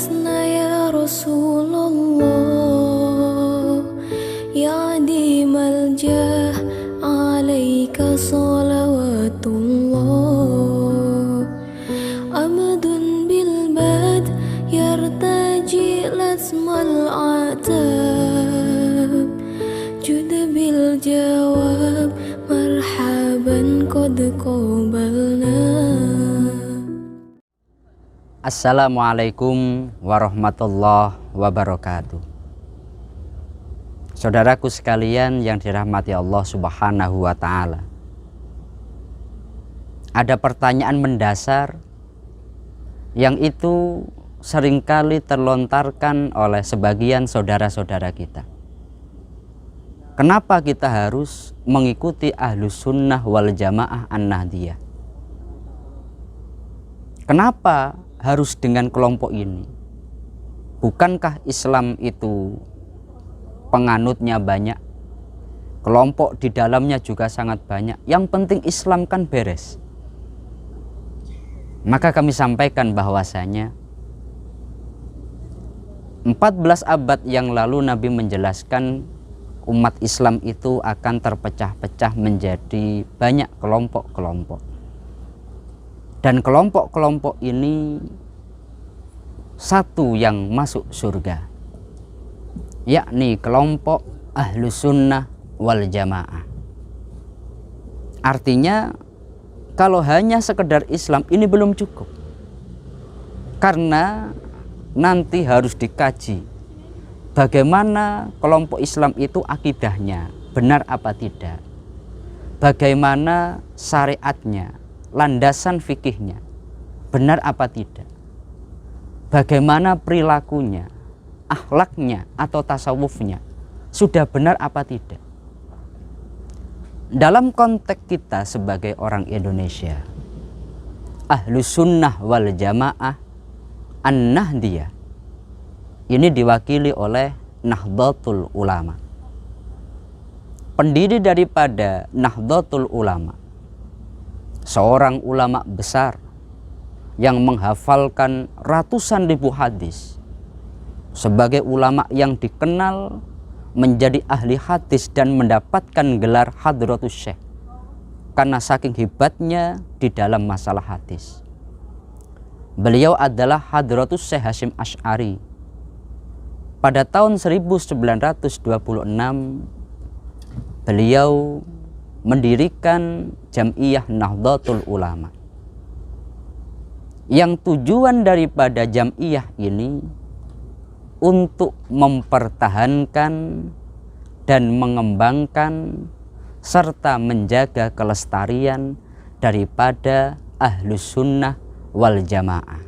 لسنا يا رسول الله يا عديم الجاه عليك صلوات الله أمد بالباد يرتجي لسم العتاب جد بالجواب مرحبا قد قبلنا. Assalamualaikum warahmatullahi wabarakatuh. Saudaraku sekalian yang dirahmati Allah Subhanahu wa ta'ala, ada pertanyaan mendasar yang itu seringkali terlontarkan oleh sebagian saudara-saudara kita. Kenapa kita harus mengikuti Ahlus Sunnah wal Jamaah An-Nahdiyah? Kenapa harus dengan kelompok ini? Bukankah Islam itu penganutnya banyak, kelompok di dalamnya juga sangat banyak, yang penting Islam kan beres? Maka kami sampaikan bahwasanya 14 abad yang lalu Nabi menjelaskan umat Islam itu akan terpecah-pecah menjadi banyak kelompok-kelompok. Dan kelompok-kelompok ini satu yang masuk surga, yakni kelompok Ahlus Sunnah wal Jamaah. Artinya kalau hanya sekedar Islam ini belum cukup, karena nanti harus dikaji bagaimana kelompok Islam itu akidahnya benar apa tidak, bagaimana syariatnya, landasan fikihnya benar apa tidak, bagaimana perilakunya, akhlaknya atau tasawufnya sudah benar apa tidak. Dalam konteks kita sebagai orang Indonesia, Ahlus Sunnah wal Jamaah An-Nahdiyah ini diwakili oleh Nahdlatul Ulama. Pendiri daripada Nahdlatul Ulama, seorang ulama besar yang menghafalkan ratusan ribu hadis, sebagai ulama yang dikenal menjadi ahli hadis dan mendapatkan gelar Hadratus Syekh karena saking hebatnya di dalam masalah hadis. Beliau adalah Hadratus Syekh Hasyim Asy'ari. Pada tahun 1926 beliau mendirikan Jam'iyah Nahdlatul Ulama, yang tujuan daripada Jam'iyah ini untuk mempertahankan dan mengembangkan serta menjaga kelestarian daripada Ahlus Sunnah wal Jamaah.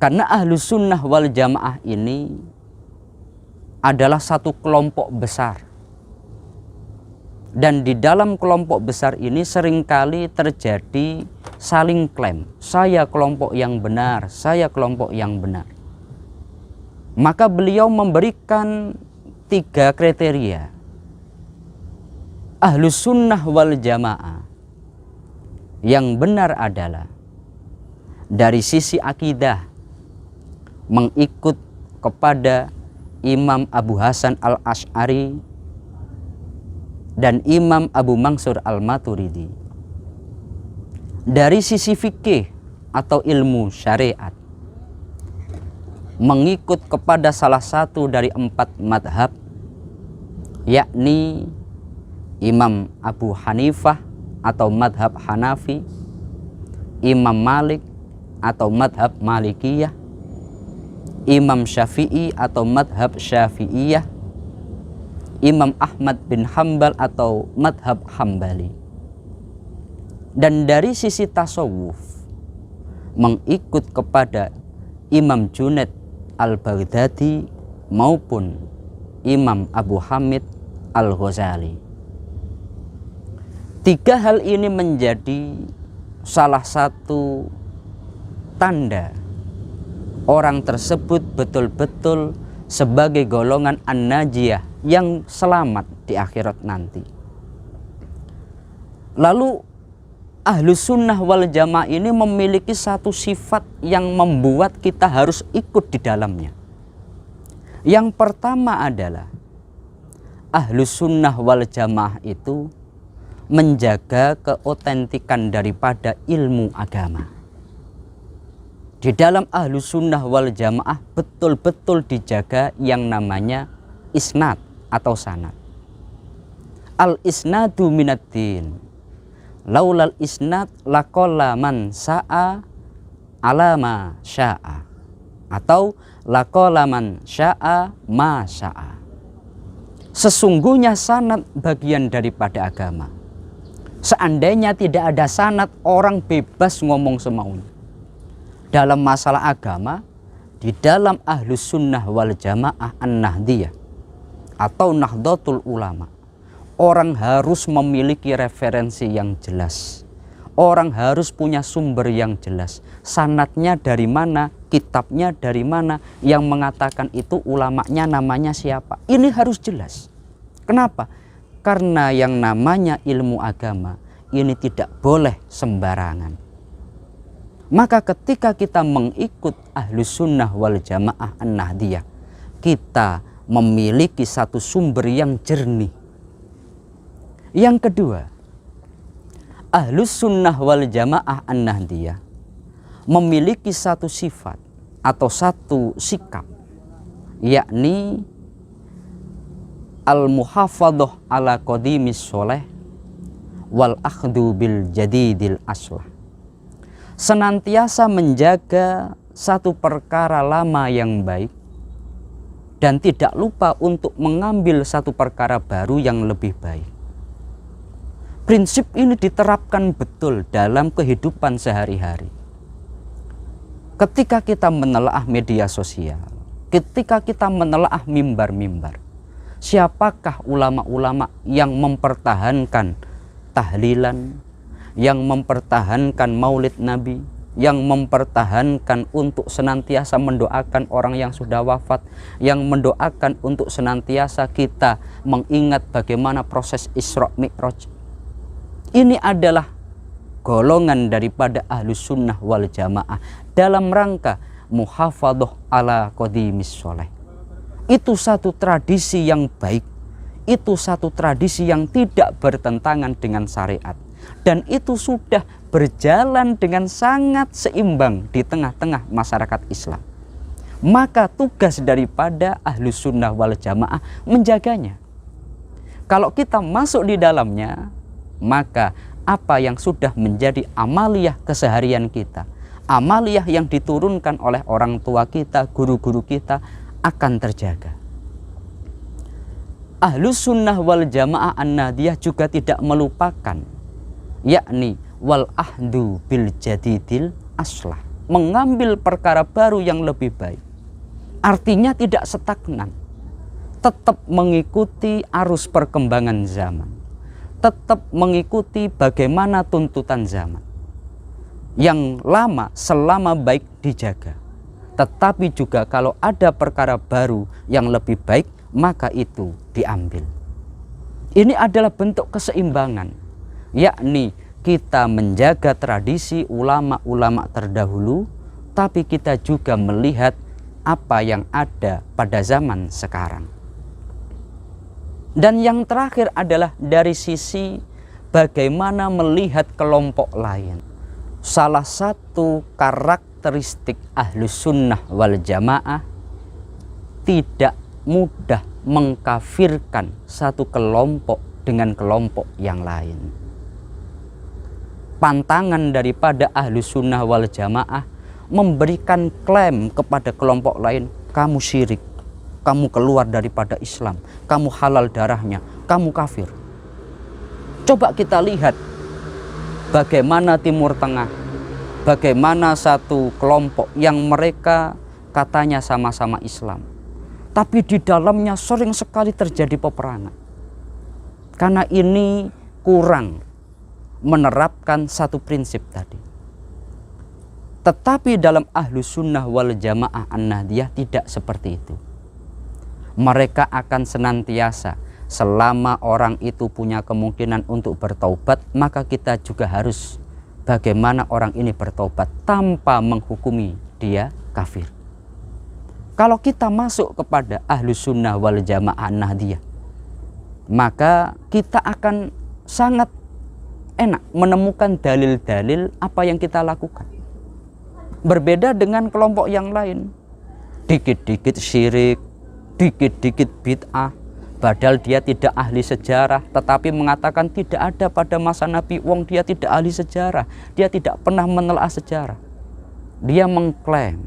Karena Ahlus Sunnah wal Jamaah ini adalah satu kelompok besar, dan di dalam kelompok besar ini seringkali terjadi saling klaim, saya kelompok yang benar, saya kelompok yang benar. Maka beliau memberikan 3 kriteria. Ahlus Sunnah wal Jamaah yang benar adalah dari sisi akidah mengikut kepada Imam Abu Hasan Al-Asy'ari dan Imam Abu Mansur Al-Maturidi. Dari sisi fikih atau ilmu syariat, mengikut kepada salah satu dari 4 madhab, yakni Imam Abu Hanifah atau madhab Hanafi, Imam Malik atau madhab Malikiyah, Imam Syafi'i atau madhab Syafi'iyah, Imam Ahmad bin Hambal atau madhab Hambali. Dan dari sisi tasawuf, mengikut kepada Imam Junaid Al-Baghdadi maupun Imam Abu Hamid Al-Ghazali. 3 hal ini menjadi salah satu tanda orang tersebut betul-betul sebagai golongan an-najiyah yang selamat di akhirat nanti. Lalu Ahlus sunnah wal jamaah ini memiliki satu sifat yang membuat kita harus ikut di dalamnya. Yang pertama adalah Ahlus sunnah wal jamaah itu menjaga keotentikan daripada ilmu agama. Di dalam Ahlus sunnah wal jamaah betul-betul dijaga yang namanya isnad atau sanad. Al isnadu minaddin. Laulal isnad laqalla man sa'a alama sya'a. Atau laqalla man sya'a ma sya'a. Sesungguhnya sanad bagian daripada agama. Seandainya tidak ada sanad, orang bebas ngomong semaunya. Dalam masalah agama, di dalam Ahlus sunnah wal jamaah an-nahdiyah atau Nahdlatul Ulama, orang harus memiliki referensi yang jelas. Orang harus punya sumber yang jelas. Sanadnya dari mana, kitabnya dari mana, yang mengatakan itu ulamanya namanya siapa. Ini harus jelas. Kenapa? Karena yang namanya ilmu agama ini tidak boleh sembarangan. Maka ketika kita mengikut Ahlus sunnah wal jamaah an-nahdiyah, kita memiliki satu sumber yang jernih. Yang kedua, Ahlus sunnah wal jamaah an-nahdiyah memiliki satu sifat atau satu sikap, yakni al-muhafadhah ala qadimis sholeh wal akhdu bil jadidil aslah. Senantiasa menjaga satu perkara lama yang baik dan tidak lupa untuk mengambil satu perkara baru yang lebih baik. Prinsip ini diterapkan betul dalam kehidupan sehari-hari. Ketika kita menelaah media sosial, ketika kita menelaah mimbar-mimbar, siapakah ulama-ulama yang mempertahankan tahlilan, yang mempertahankan maulid Nabi, yang mempertahankan untuk senantiasa mendoakan orang yang sudah wafat, yang mendoakan untuk senantiasa kita mengingat bagaimana proses Isra Mi'raj. Ini adalah golongan daripada Ahlus sunnah wal jamaah dalam rangka muhafadhah ala qadimis sholeh. Itu satu tradisi yang baik, itu satu tradisi yang tidak bertentangan dengan syariat. Dan itu sudah berjalan dengan sangat seimbang di tengah-tengah masyarakat Islam. Maka tugas daripada Ahlus sunnah wal jamaah menjaganya. Kalau kita masuk di dalamnya, maka apa yang sudah menjadi amaliyah keseharian kita, amaliyah yang diturunkan oleh orang tua kita, guru-guru kita akan terjaga. Ahlus sunnah wal jamaah an-nahdiyah juga tidak melupakan, yakni wal ahdu bil jadidil aslah, mengambil perkara baru yang lebih baik. Artinya tidak stagnan, tetap mengikuti arus perkembangan zaman, tetap mengikuti bagaimana tuntutan zaman. Yang lama selama baik dijaga, tetapi juga kalau ada perkara baru yang lebih baik, maka itu diambil. Ini adalah bentuk keseimbangan, yakni kita menjaga tradisi ulama-ulama terdahulu, tapi kita juga melihat apa yang ada pada zaman sekarang. Dan yang terakhir adalah dari sisi bagaimana melihat kelompok lain. Salah satu karakteristik Ahlus sunnah wal jamaah tidak mudah mengkafirkan satu kelompok dengan kelompok yang lain. Pantangan daripada Ahlus sunnah wal jamaah memberikan klaim kepada kelompok lain, kamu syirik, kamu keluar daripada Islam, kamu halal darahnya, kamu kafir. Coba kita lihat bagaimana Timur Tengah, bagaimana satu kelompok yang mereka katanya sama-sama Islam, tapi di dalamnya sering sekali terjadi peperangan. Karena ini kurang menerapkan satu prinsip tadi. Tetapi dalam Ahlus sunnah wal jamaah an-nahdiyah tidak seperti itu. Mereka akan senantiasa, selama orang itu punya kemungkinan untuk bertaubat, maka kita juga harus bagaimana orang ini bertobat tanpa menghukumi dia kafir. Kalau kita masuk kepada Ahlus Sunnah wal Jamaah Nahdiyah, maka kita akan sangat enak menemukan dalil-dalil apa yang kita lakukan. Berbeda dengan kelompok yang lain, dikit-dikit syirik, dikit-dikit bid'ah, padahal dia tidak ahli sejarah, tetapi mengatakan tidak ada pada masa Nabi. Wong dia tidak ahli sejarah, dia tidak pernah menelaah sejarah. Dia mengklaim,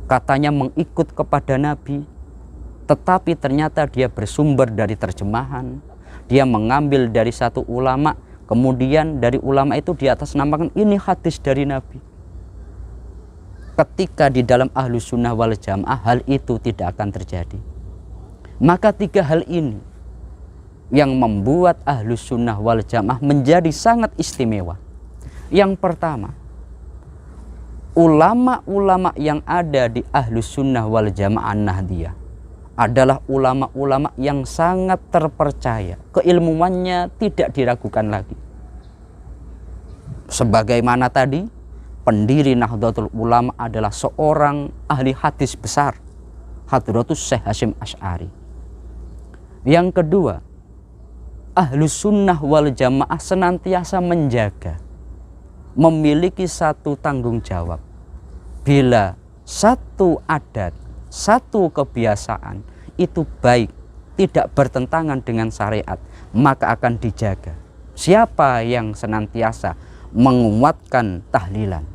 katanya mengikut kepada Nabi, tetapi ternyata dia bersumber dari terjemahan. Dia mengambil dari satu ulama, kemudian dari ulama itu di atas namakan ini hadis dari Nabi. Ketika di dalam Ahlus Sunnah wal Jamaah hal itu tidak akan terjadi. Maka tiga hal ini yang membuat Ahlus Sunnah wal Jamaah menjadi sangat istimewa. Yang pertama, ulama-ulama yang ada di Ahlus Sunnah wal Jamaah Nahdiyah adalah ulama-ulama yang sangat terpercaya, keilmuannya tidak diragukan lagi. Sebagaimana tadi, pendiri Nahdlatul Ulama adalah seorang ahli hadis besar, Hadratus Syekh Hasyim Asy'ari. Yang kedua, Ahlus Sunnah wal Jamaah senantiasa menjaga, memiliki satu tanggung jawab. Bila satu adat, satu kebiasaan itu baik, tidak bertentangan dengan syariat, maka akan dijaga. Siapa yang senantiasa menguatkan tahlilan,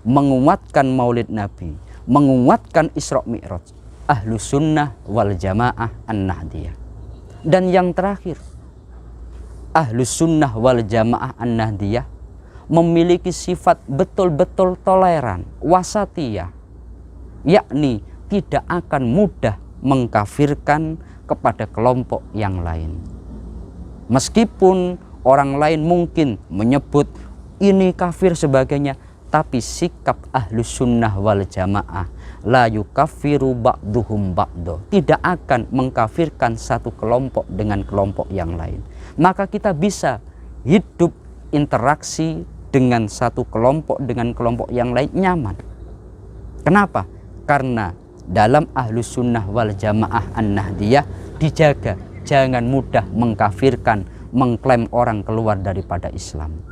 menguatkan maulid Nabi, menguatkan Isra Mi'raj? Ahlus Sunnah wal Jamaah An-Nahdiyah. Dan yang terakhir, Ahlus Sunnah wal Jamaah An-Nahdiyah memiliki sifat betul-betul toleran, wasatiyah, yakni tidak akan mudah mengkafirkan kepada kelompok yang lain. Meskipun orang lain mungkin menyebut ini kafir sebagainya, tapi sikap Ahlus Sunnah wal Jamaah la yukaffiru ba'duhum ba'do, tidak akan mengkafirkan satu kelompok dengan kelompok yang lain. Maka kita bisa hidup interaksi dengan satu kelompok dengan kelompok yang lain nyaman. Kenapa? Karena dalam Ahlus Sunnah wal Jamaah An-Nahdiyah dijaga jangan mudah mengkafirkan, mengklaim orang keluar daripada Islam.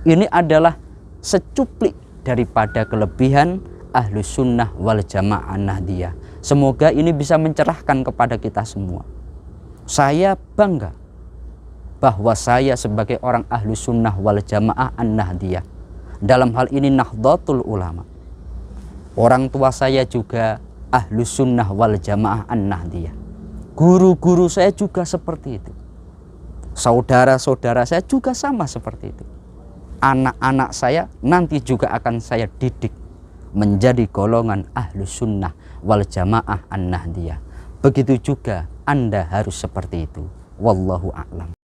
Ini adalah secuplik daripada kelebihan Ahlus Sunnah wal Jamaah Nahdiyah. Semoga ini bisa mencerahkan kepada kita semua. Saya bangga bahwa saya sebagai orang Ahlus Sunnah wal Jamaah An-Nahdiyah, dalam hal ini Nahdlatul Ulama. Orang tua saya juga Ahlus Sunnah wal Jamaah An-Nahdiyah. Guru-guru saya juga seperti itu. Saudara-saudara saya juga sama seperti itu. Anak-anak saya nanti juga akan saya didik menjadi golongan Ahlus Sunnah wal Jamaah An-Nahdiyah. Begitu juga Anda harus seperti itu. Wallahu a'lam.